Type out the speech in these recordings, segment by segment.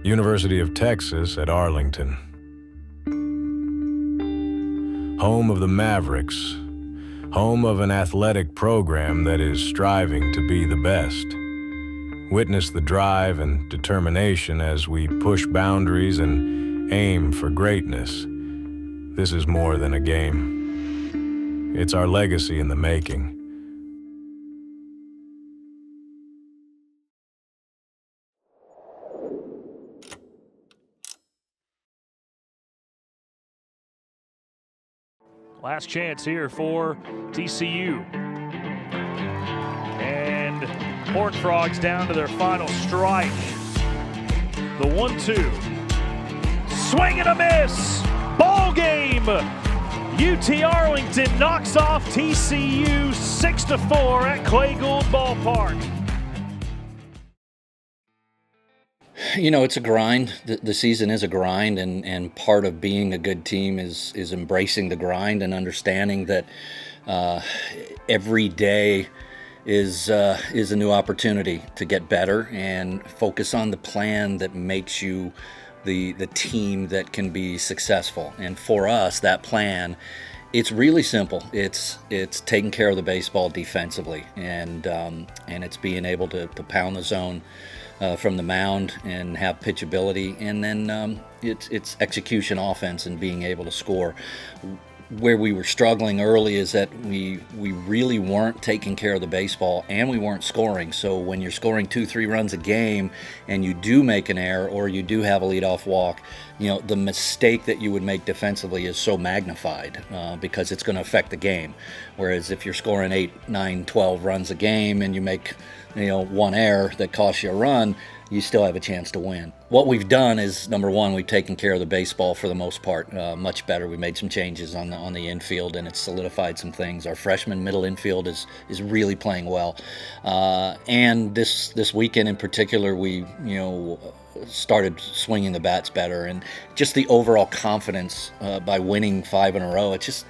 University of Texas at Arlington. Home of the Mavericks. Home of an athletic program that is striving to be the best. Witness the drive and determination as we push boundaries and aim for greatness. This is more than a game. It's our legacy in the making. Last chance here for TCU. And Horned Frogs down to their final strike. The 1-2. Swing and a miss! Ball game! UT Arlington knocks off TCU 6-4 at Clay Gould Ballpark. You know, it's a grind. The season is a grind, and part of being a good team is embracing the grind and understanding that every day is a new opportunity to get better and focus on the plan that makes you the team that can be successful. And for us, that plan, it's really simple. It's taking care of the baseball defensively, and it's being able to pound the zone from the mound and have pitchability, and then it's execution offense and being able to score. Where we were struggling early is that we really weren't taking care of the baseball and we weren't scoring. So when you're scoring 2-3 runs a game and you do make an error or you do have a leadoff walk, you know, the mistake that you would make defensively is so magnified because it's going to affect the game. Whereas if you're scoring 8, 9, 12 runs a game and you make, you know, one error that costs you a run, you still have a chance to win. What we've done is, number one, we've taken care of the baseball for the most part much better. We made some changes on the infield, and it's solidified some things. Our freshman middle infield is really playing well, and this weekend in particular, we started swinging the bats better, and just the overall confidence by winning 5 in a row. It's just,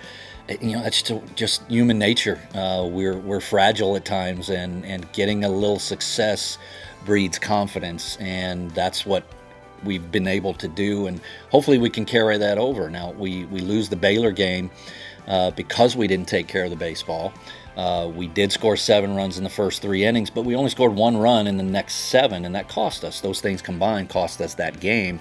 that's just human nature. We're fragile at times, and getting a little success breeds confidence, and that's what we've been able to do, and hopefully we can carry that over. Now we lose the Baylor game because we didn't take care of the baseball. We did score 7 runs in the first 3 innings, but we only scored 1 run in the next 7, and that cost us. Those things combined cost us that game,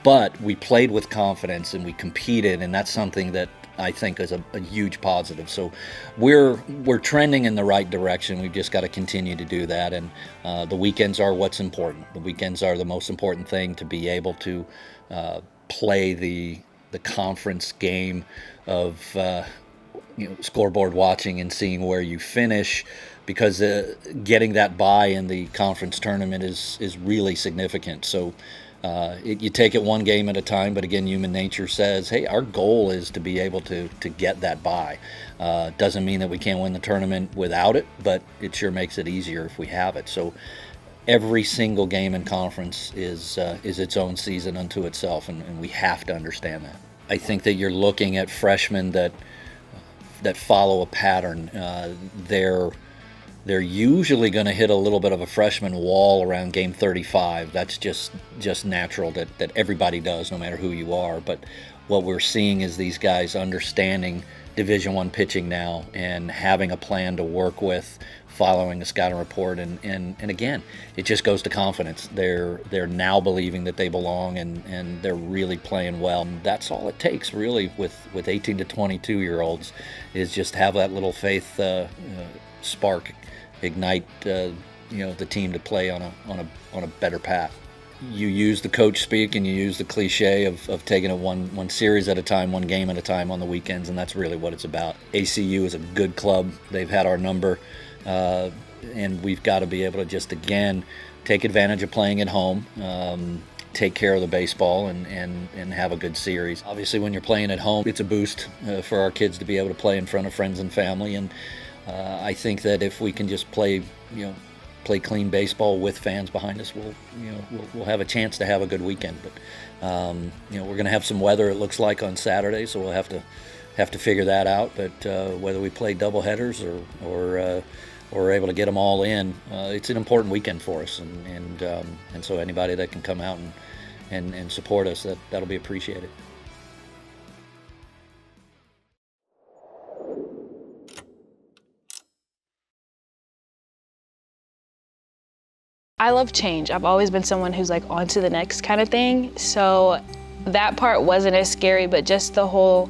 but we played with confidence and we competed, and that's something that I think is a huge positive. So we're trending in the right direction. We've just got to continue to do that, and the weekends are what's important. The weekends are the most important thing, to be able to play the conference game of scoreboard watching and seeing where you finish, because getting that bye in the conference tournament is really significant. So you take it one game at a time, but again, human nature says, hey, our goal is to be able to get that bye. Doesn't mean that we can't win the tournament without it, but it sure makes it easier if we have it. So every single game in conference is its own season unto itself, and we have to understand that. I think that you're looking at freshmen that follow a pattern. They're usually going to hit a little bit of a freshman wall around game 35. That's just natural that everybody does, no matter who you are. But what we're seeing is these guys understanding Division I pitching now and having a plan to work with, following a scouting report, and again, it just goes to confidence. They're now believing that they belong, and they're really playing well. And that's all it takes, really, with 18 to 22-year-olds, is just have that little faith spark ignite the team to play on a better path. You use the coach speak, and you use the cliche of taking it one series at a time, one game at a time on the weekends, and that's really what it's about. ACU is a good club. They've had our number, and we've got to be able to just, again, take advantage of playing at home, take care of the baseball, and have a good series. Obviously, when you're playing at home, it's a boost for our kids to be able to play in front of friends and family, and I think that if we can just play clean baseball with fans behind us, we'll have a chance to have a good weekend. But we're going to have some weather, it looks like, on Saturday, so we'll have to figure that out. But whether we play double headers or we're able to get them all in, it's an important weekend for us, and so anybody that can come out and support us, that'll be appreciated. I love change. I've always been someone who's like on to the next kind of thing. So that part wasn't as scary, but just the whole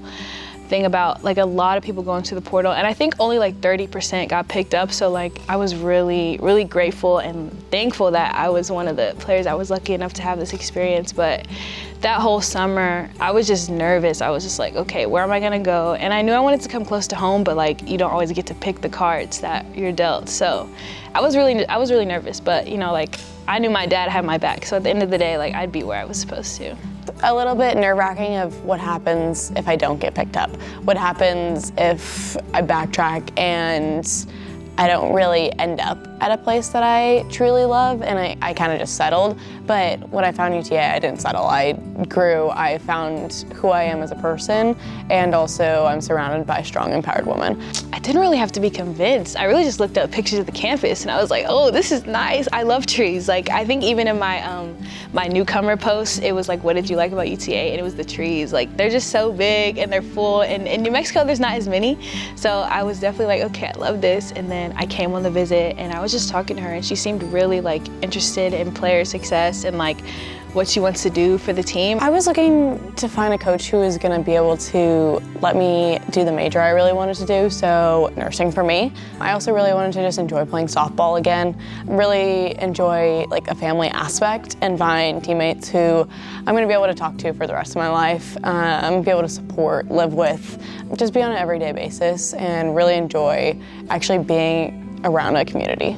thing about like a lot of people going to the portal, and I think only like 30% got picked up. So like I was really, really grateful and thankful that I was one of the players. I was lucky enough to have this experience, but that whole summer, I was just nervous. I was just like, okay, where am I gonna go? And I knew I wanted to come close to home, but like you don't always get to pick the cards that you're dealt. So I was really nervous, but you know, like I knew my dad had my back. So at the end of the day, like I'd be where I was supposed to. A little bit nerve-wracking of what happens if I don't get picked up. What happens if I backtrack and I don't really end up at a place that I truly love, and I kind of just settled. But when I found UTA, I didn't settle. I grew, I found who I am as a person, and also I'm surrounded by strong, empowered women. I didn't really have to be convinced. I really just looked up pictures of the campus and I was like, oh, this is nice. I love trees. Like I think even in my my newcomer post, it was like, what did you like about UTA? And it was the trees. Like they're just so big and they're full. And in New Mexico, there's not as many. So I was definitely like, okay, I love this. And then I came on the visit and I was just talking to her and she seemed really like interested in player success and like what she wants to do for the team. I was looking to find a coach who was gonna be able to let me do the major I really wanted to do, so nursing for me. I also really wanted to just enjoy playing softball again, really enjoy like a family aspect and find teammates who I'm gonna be able to talk to for the rest of my life, be able to support, live with, just be on an everyday basis and really enjoy actually being around a community.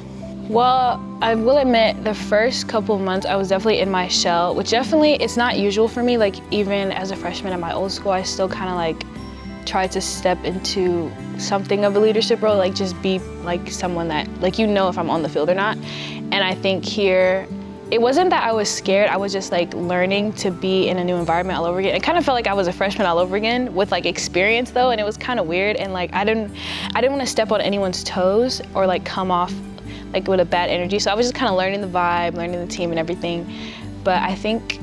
Well, I will admit the first couple of months I was definitely in my shell, which definitely, it's not usual for me. Like even as a freshman at my old school, I still kind of like tried to step into something of a leadership role, like just be like someone that, like you know if I'm on the field or not. And I think here, it wasn't that I was scared, I was just like learning to be in a new environment all over again. It kind of felt like I was a freshman all over again with like experience though, and it was kind of weird. And like I didn't want to step on anyone's toes or like come off like with a bad energy. So I was just kind of learning the vibe, learning the team and everything. But I think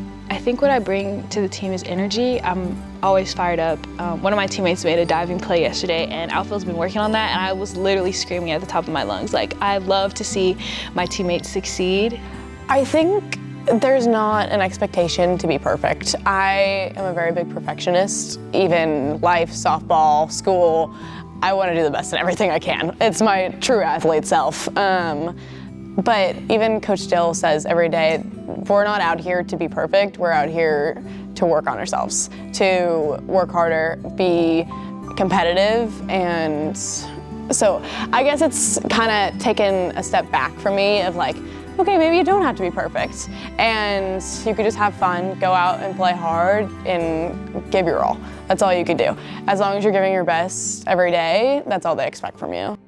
what I bring to the team is energy. I'm always fired up. One of my teammates made a diving play yesterday and outfield's been working on that and I was literally screaming at the top of my lungs. Like I love to see my teammates succeed. I think there's not an expectation to be perfect. I am a very big perfectionist, even life, softball, school. I want to do the best in everything I can. It's my true athlete self. But even Coach Dill says every day, we're not out here to be perfect, we're out here to work on ourselves, to work harder, be competitive, and so I guess it's kind of taken a step back for me of like, okay, maybe you don't have to be perfect, and you could just have fun, go out and play hard and give your all. That's all you could do. As long as you're giving your best every day, that's all they expect from you.